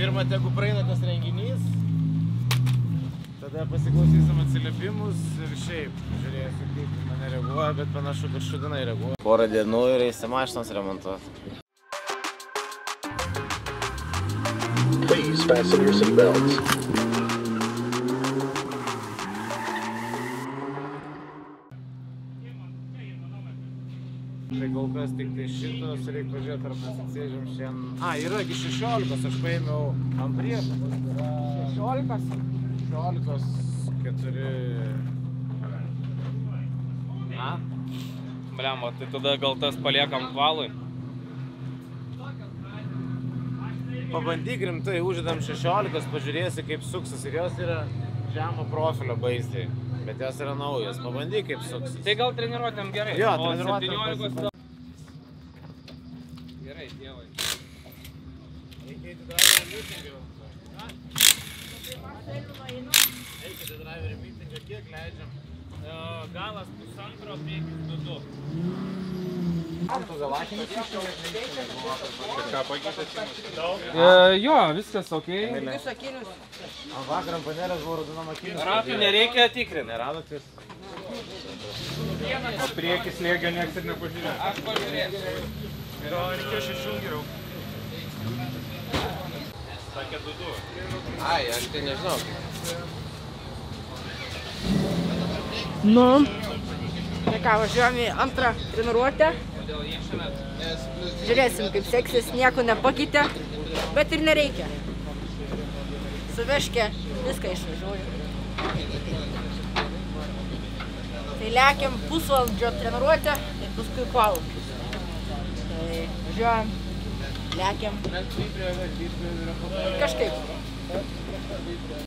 Pirma, tegu praeina tas renginys, tada pasiklausysim atsiliepimus ir šiaip žiūrėsiu, kaip mane reaguoja, bet panašu, kad šudinai reaguoja. Porą dienų ir eisi mašinos remontuoti. Please fasten your seatbelts. Tai kol kas tik tai šitos, reikia pažiūrėti, ar mes atsėdžiam šiandien. Yragi 16, aš paėmiau ant priekų. 16? 16, 4... Blemba, tai tada gal tas paliekam valui? Pabandyk rimtai, uždedam 16, pažiūrėsi kaip suksis ir jos yra žemo profilio baizdai. Bet jos yra naujos, pabandyk kaip suksis. Tai gal treniruotėm gerai? Jo, o treniruotėm 17 gerai, dievai. Eikite driver meetingą. Eikite driver meetingą, kiek leidžiam? Galas pusantro, priekis 2. Ką pakeitėt? Jo, viskas ok. Ant vakaram panelės buvo raudonama akinius. Ratų nereikia tikrinti. Neradot jūs? O priekis lėgio nieks ir nepažiūrė. Aš pažiūrėsiu. Reikėjo 6 geriau. Sakė 2. Aš tai nežinau. Nu, tai ką, važiuojam į antrą treniruotę. Žiūrėsim, kaip seksis, nieko nepakeitė, bet ir nereikia. Suveškė, viską išvažiuoju. Tai lekiam pusvalandžio treniruotę ir paskui kolūkius. Tai važiuojam, lekiam. Kažkaip.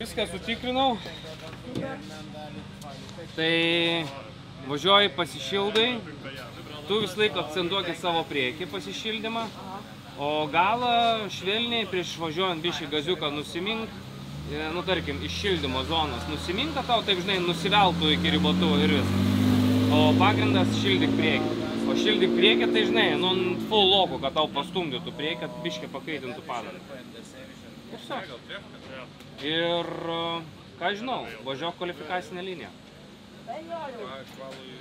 Viską sutikrinau. Tai važiuoji pasišildai. Tu visą laiką akcentuoki savo priekį pasišildymą. O galą švelniai prieš važiuojant bišį gaziuką nusimink. Nu, tarkim, iš šildymo zonos nusimink, kad tau taip, žinai, nusiveltų iki ribotuvo ir viskas. O pagrindas šildyk priekį. O šildyk priekį, tai, žinai, nu, full loku, kad tau pastumdytų priekį, kad biškį pakaitintų padangą. Ir, ką žinau, važiuok kvalifikacinę liniją.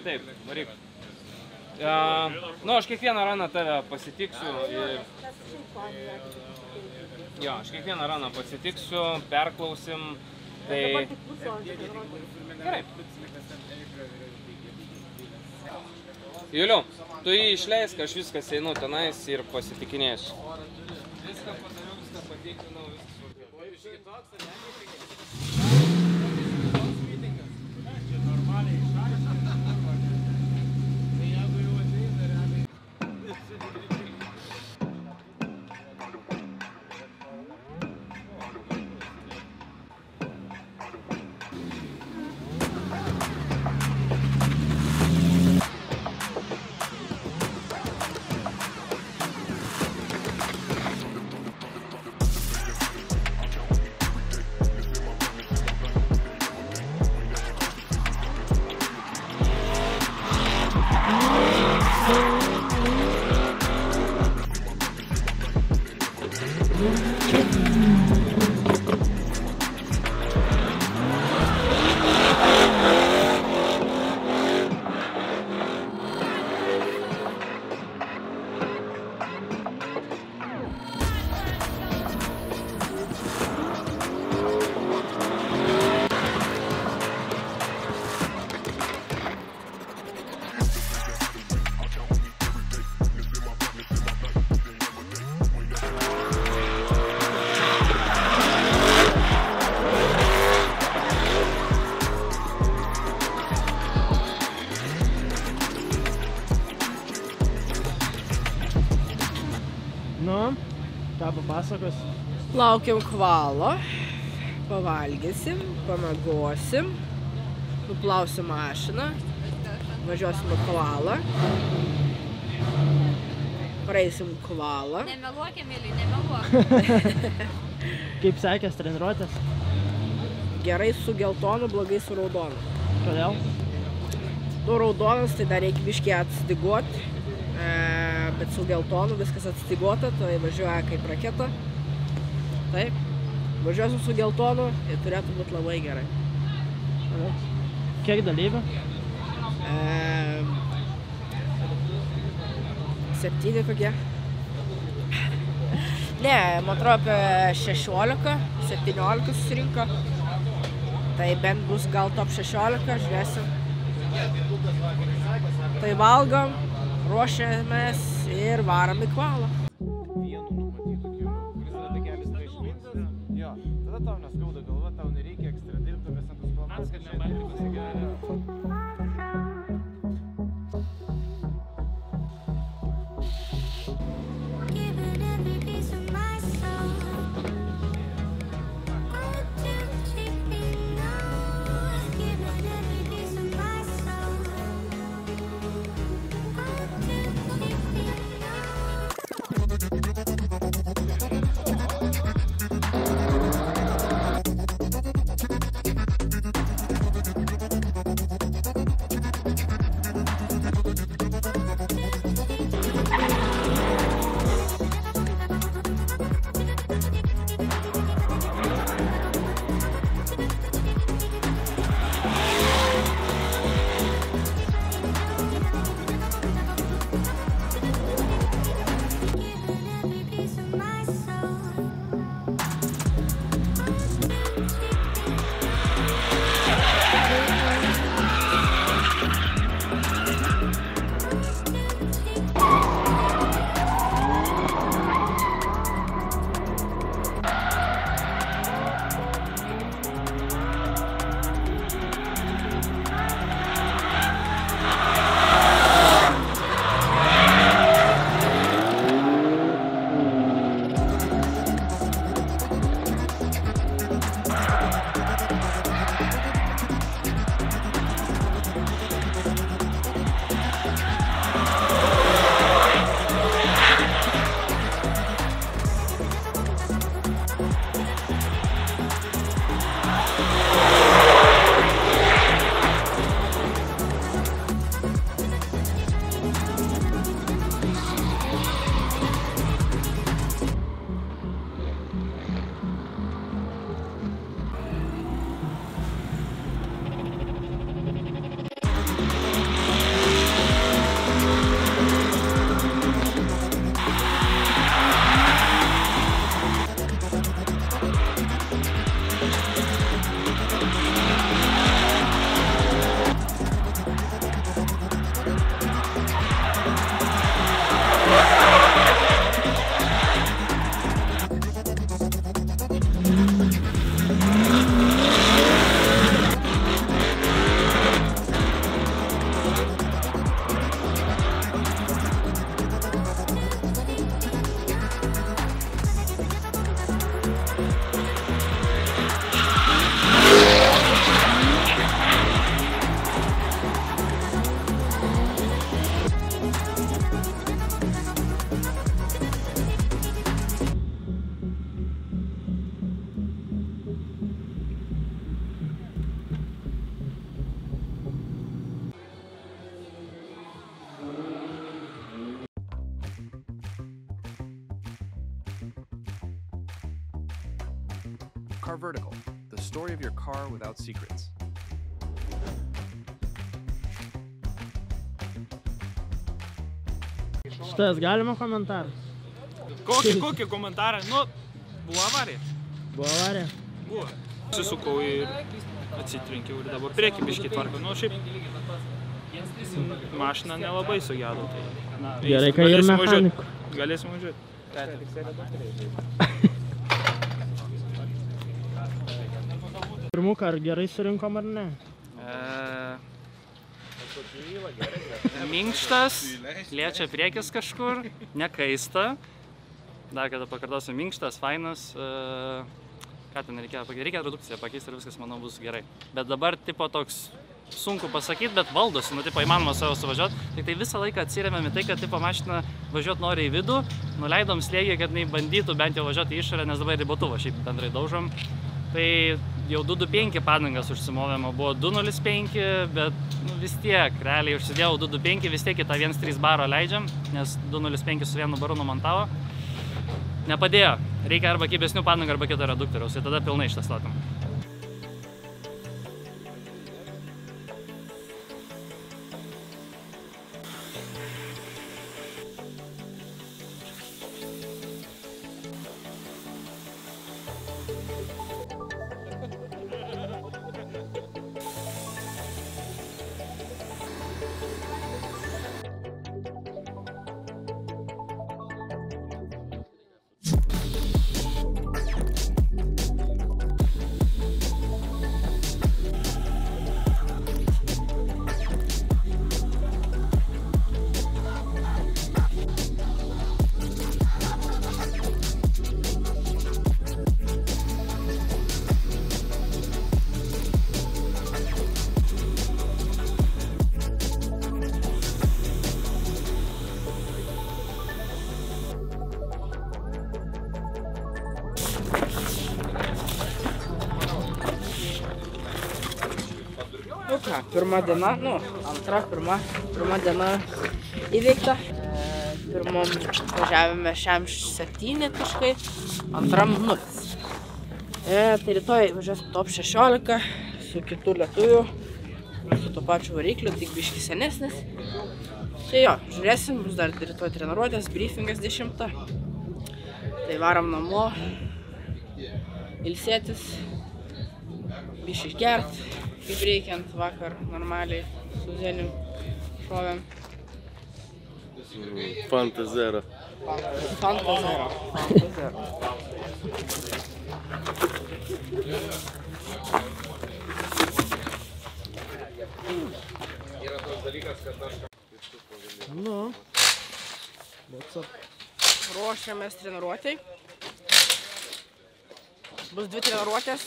Taip, varyk. Nu, aš kiekvieną raną tave pasitiksiu ir... Jo, aš kiekvieną raną pasitiksiu, perklausim, tai... Gerai. Juliau, tu jį išleisk, aš viskas einu tenais ir pasitikinėsiu. Viską padariau, viską patikrinau, viskas svarbu. Nu, ką papasakos? Laukiam kvalo, pavalgysim, pamiegosim, nuplausim mašiną, važiuosim į kvalą, praeisim kvalą. Nemeluok, Emili, nemeluok. Kaip sekės treniruotės? Gerai su geltonu, blogai su raudonu. Kodėl? Nu, raudonas, tai dar reikia biškį atstiguoti, bet su geltonu viskas atstiguota, tai važiuoja kaip raketa. Taip. Važiuosiu su geltonu ir turėtų būti labai gerai. Kiek dalyvių? 7 kokie. Ne, man atrodo apie 16, 17 susirinko. Tai bent bus gal top 16, žiūrėsim. Tai valgom, ruošiamės ir varom į kvalą. Vienu numatytų keliu, kuris tada takelis tai išminti. Jo, tada tau neskauda galva, tau nereikia ekstra dirbti, tokias ant tos planas, kad nebalti pasigerė. Car Vertical, the story of your car without secrets. Šitas galima komentarą? Kokį komentarą? Nu, buvo avarija. Buvo avarija? Buvo. Susukau ir atsitrenkiau ir dabar priekį biškį tvarko. Nu, šiaip mašina nelabai sugedo. Tai, gerai, kai ir mechanikų. Galėsim važiuoti. Pirmuką, ar gerai surinkom ar ne? Minkštas, liečia priekis kažkur, nekaista. Dar kada pakartosiu, minkštas, fainas. Ką ten reikia redukciją pakeisti ir viskas, manau, bus gerai. Bet dabar tipo toks sunku pasakyti, bet valdosi, nu tipo įmanoma savo suvažiuoti. Tik tai visą laiką atsirėmėm į tai, kad tipo mašina važiuoti nori į vidų, nuleidom slėgį, kad jinai bandytų bent jau važiuoti į išorę, nes dabar ribotuvą šiaip bendrai daužom. Tai jau 225 padangas užsimovėm, buvo 205, bet nu, vis tiek, realiai užsidėjau 225, vis tiek į tą 1.3 baro leidžiam, nes 205 su vienu baru numontavo. Nepadėjo. Reikia arba kibesnių padangų, arba kito reduktoriaus. Ir tada pilnai šitą statom. Nu ką, pirma diena, pirma diena įveikta. Pirmam važiavime 7 taškai, antram 0. Tai rytoj važiuosim top 16 su kitu lietuviu, su to pačiu varikliu, tik biški senesnis. Tai jo, žiūrėsim, bus dar rytoj treniruotės, briefingas 10. Tai varom namo, ilsėtis, biški išgert, kaip reikiant vakar normaliai su Zenim šovėm. Fanta Zero. Fanta Zero. Nu. What's up? Ruošiamės treniruotei. Bus 2 treniruotės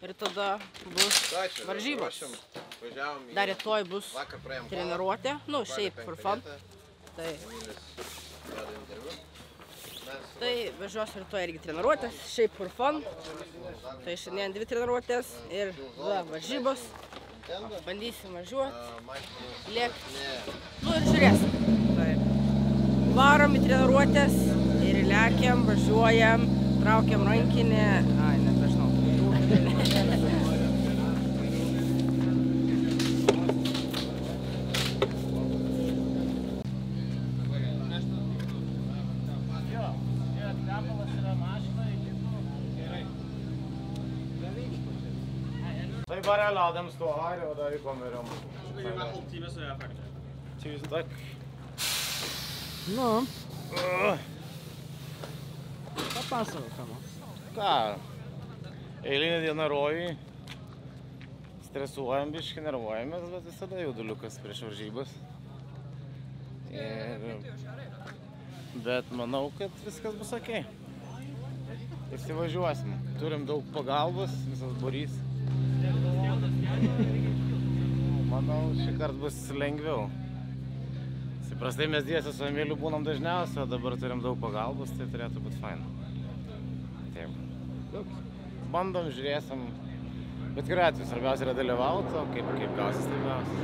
ir tada bus varžybos. Dar rytoj bus treniruotė, nu šiaip for fun. Tai važiuosiu rytoj irgi treniruotės, šiaip for fun. Tai šiandien 2 treniruotės ir varžybos. Bandysim važiuoti, lėkti, nu ir žiūrėsim. Varom į treniruotės ir lekiam, važiuojam, traukiam rankinį. Ai, nebežinau. Så vi bara la dem stå här och där vi kommer om. En halvtimme så är jag färdig. Tusen tack. Nu. Ką pasakoma? Ką? Eilinė diena rojui. Stresuojam biškį, nervuojamės, bet visada jauduliukas prieš varžybas. Bet manau, kad viskas bus okei. Įsivažiuosim. Turim daug pagalbos, visas būrys. Manau, šį kartą bus lengviau. Įprastai mes dviese su Emiliu būnam dažniausiai, o dabar turim daug pagalbos, tai turėtų būti faina. Taip. Bandom, žiūrėsim. Bet kuriuo atveju svarbiausia yra dalyvauti, o kaip gausis, tai gausis.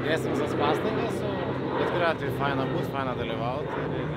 Dėsim visas pastangas, o bet kuriuo atveju faina būt, faina dalyvauti. Taip.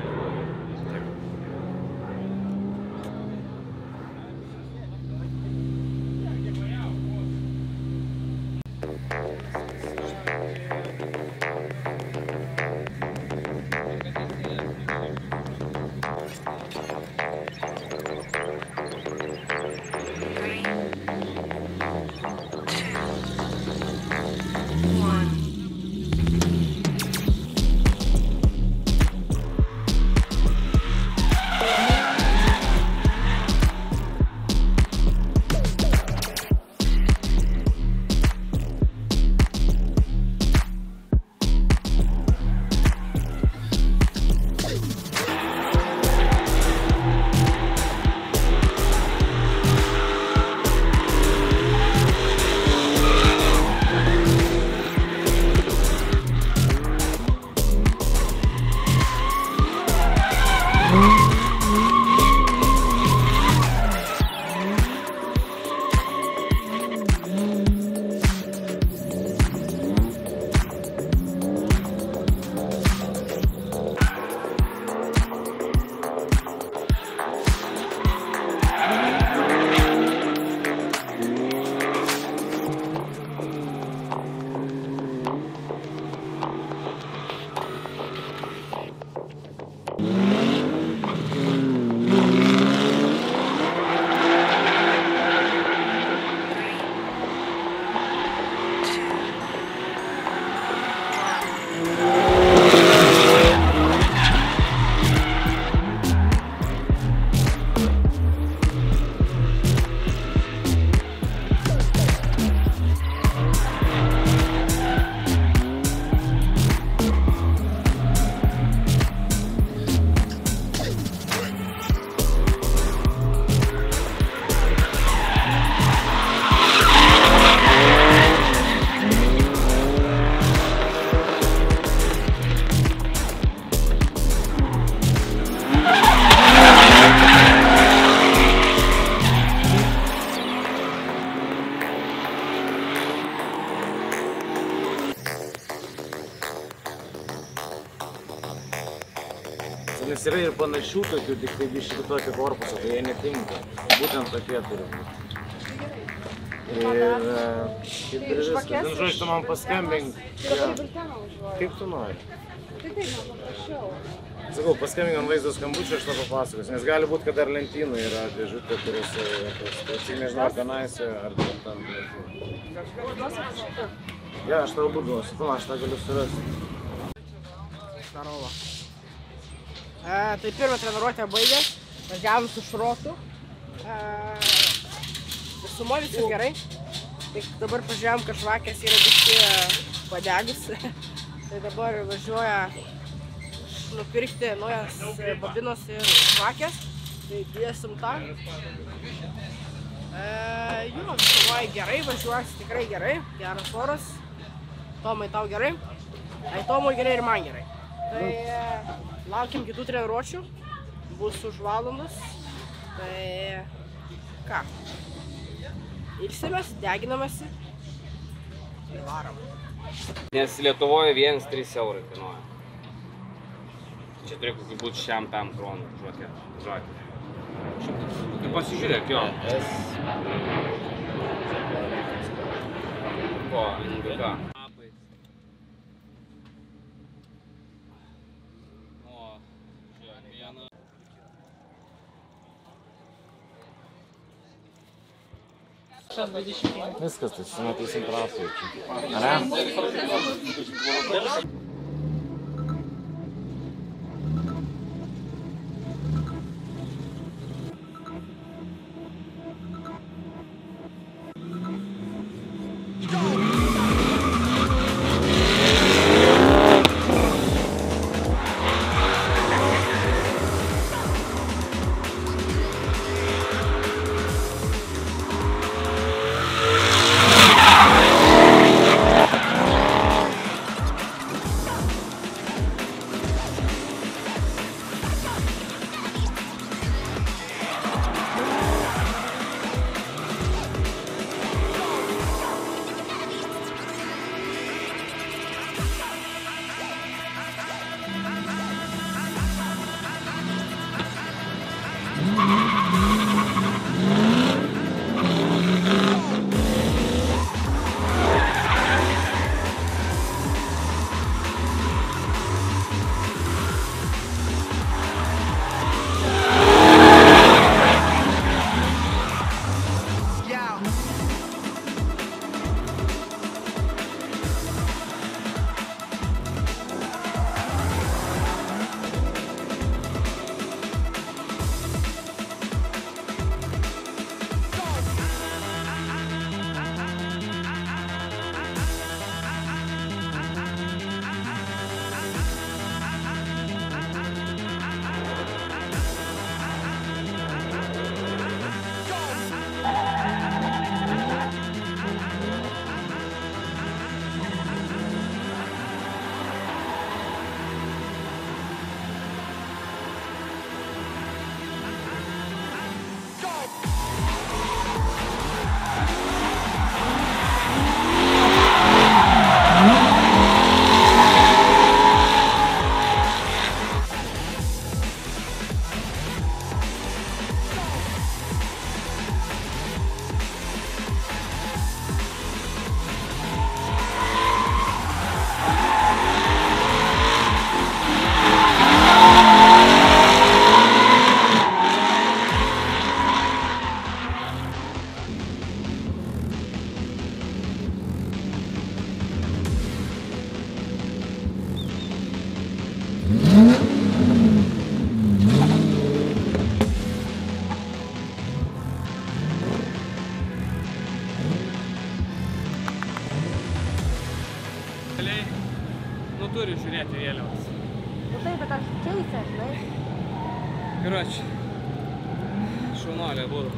yra ir panašių tokių, tik tai biškį kitokio korpuso, tai jie netinka. Būtent tokie turi būti. Ir kaip ir viskas. Vienu žodžiu, tu man paskambink. Kaip tu nori? Sakau, paskambink man vaizdo skambučio, aš tau papasakosiu. Nes gali būti, kad dar lentynų yra dėžutė, kuriuose, tai nežinau, ar tenaise, ar ten lentynų. Ja, aš tau būdu, aš tą galiu surasti. Starovo. Tai pirmą treniruotę baigęs, važiavom su šrotu. Sumo visi gerai. Tik dabar pažiūrėjom, kad žvakės yra biškį padegus. Tai dabar važiuoja nupirkti naujas babinos ir žvakės. Tai dėsim tą. Jo, visumoji gerai, važiuosi tikrai gerai. Geras oras. Tomai tau gerai. Tomui gerai ir man gerai. Tai laukim kitų treniruočių. Bus už valandas. Tai ką? Ilsimės, deginamasi ir varom. Nes Lietuvoje 1-3 eurai kainuoja. Čia turėtų būti šiam tam kronų žvakė. Tai pasižiūrėk, jo. Ko, NGK. O, žiūrėk, vieną. Viskas, tai sumatysim trasą. Ane? Nu turi žiūrėti vėliavas. Nu taip, bet aš keisę, žinai. Karoči, šaunuolė būtų.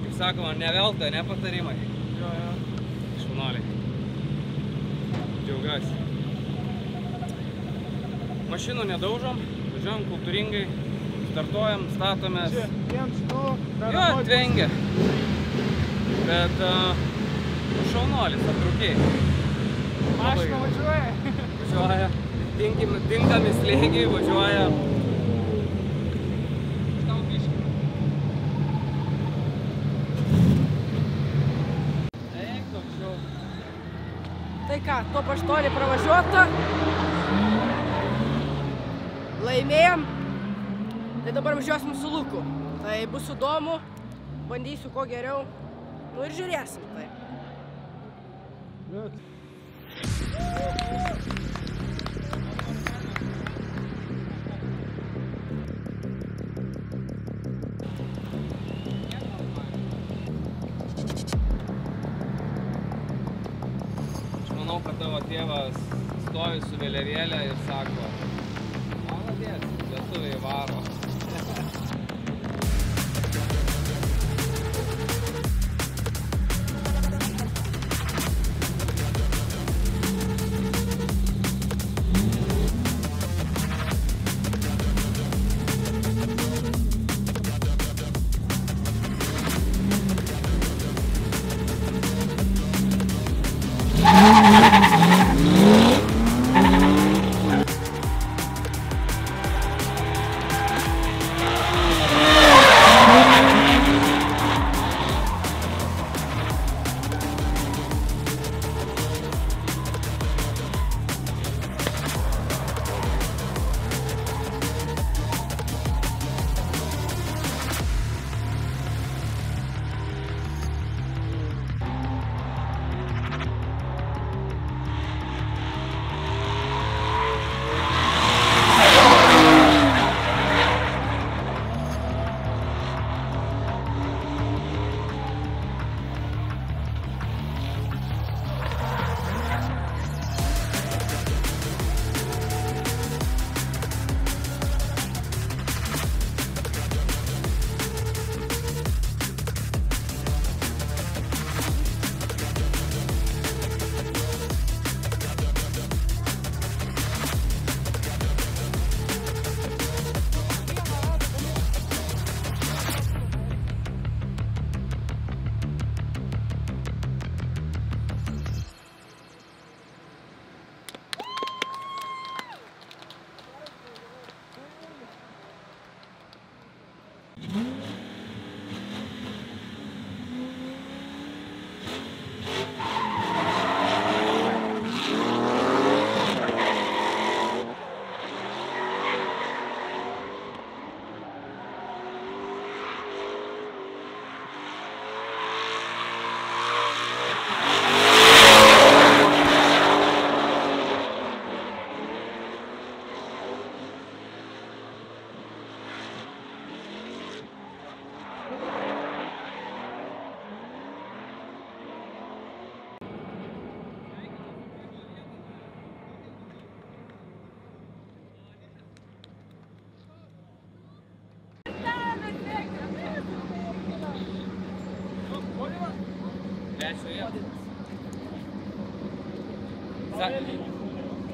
Kaip sakoma, ne veltui, ne patarimai. Šaunuoliai. Džiaugiuosi. Mašinų nedaužom, važiuojam kultūringai, startuojam, statomės. Jo, tvengia. Bet šaunuolis, atrukiai. Mašina važiuoja. važiuoja. Tinkami slėgiai važiuoja. Tai ką, to paštolį pravažiuota. Laimėjom. Tai dabar važiuosim su Luku. Tai bus įdomu. Bandysiu kuo geriau. Nu ir žiūrėsim tai. Manau, kad tavo tėvas stovi su vėliavėlė ir sako, maladės, lietuviai varo.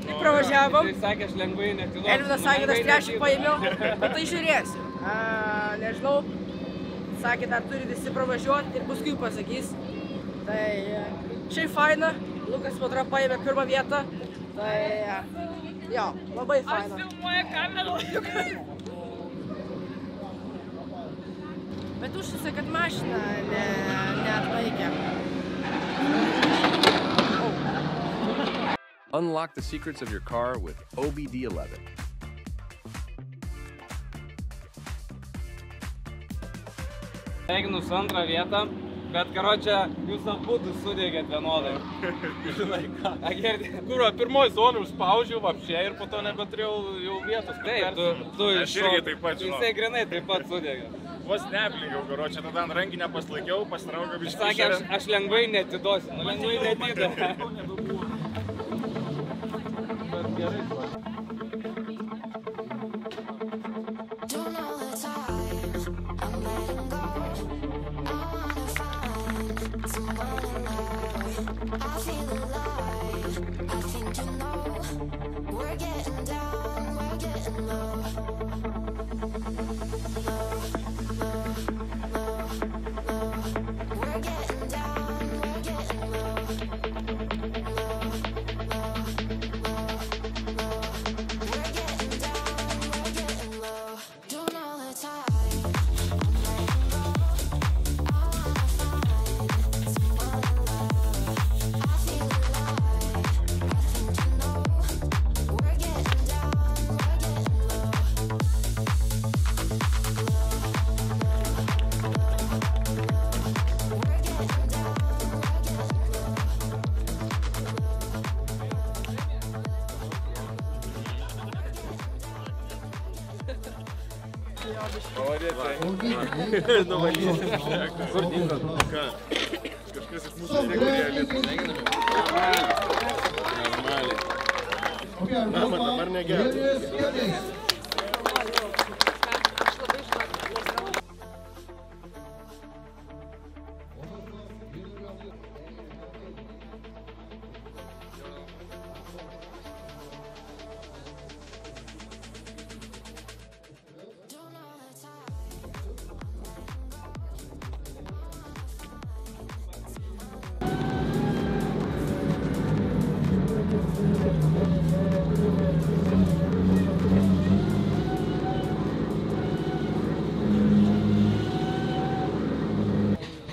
Tai pravažiavom. Tai sakė, aš lengvai netiduosiu. Elvinas sakė, kad aš trečią paėmiau, bet tai žiūrėsiu. Nežinau, sakė, dar turi visi pravažiuoti ir paskui pasakys. Tai šiaip faina, Lukas Podra paėmė pirmą vietą. Tai jo, labai faina. Aš filmuoju kamerą. Bet užsisai, kad mašina neatlaikė. Unlock the secrets of your car with OBD11. Sveikinu su antrą vietą, bet karočią jūs abudu sudėgėt vienodai. Žinai ką? Kur, pirmoji zonų užspaudžiau vapšė ir po to nebeturėjau jau vietos. Taip, tu aš irgi taip pat žinau. Jisai grinai taip pat sudėgė. Vos neaplinkiau, karočią, tada ant rankinę paslaikiau, pasitraukiau biškį. Sakė, aš lengvai netidosiu, nu lengvai netidosiu. Bet gerai.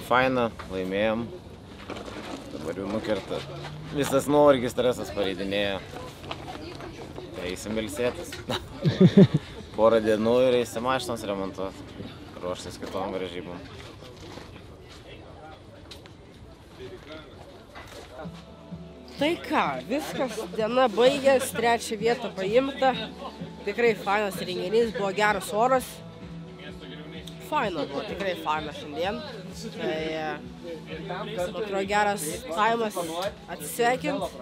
Faina, laimėjom. Dabar jau nukerta. Visas nuovargis, stresas pareidinėja. Tai eisim ilsėtis. Porą dienų ir eisim mašinos remontuoti. Ruoštis kitom varžybom. Tai ką, viskas, diena baigės, 3 vietą paimta. Tikrai fainas renginys, buvo geras oras. Faina buvo, tikrai faina šiandien. Tai, atrodo, geras taimas atsisveikint.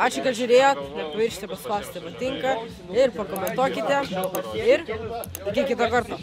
Ačiū, kad žiūrėjot, nepamirškite paspausti patinka ir pakomentuokite. Ir iki kito karto.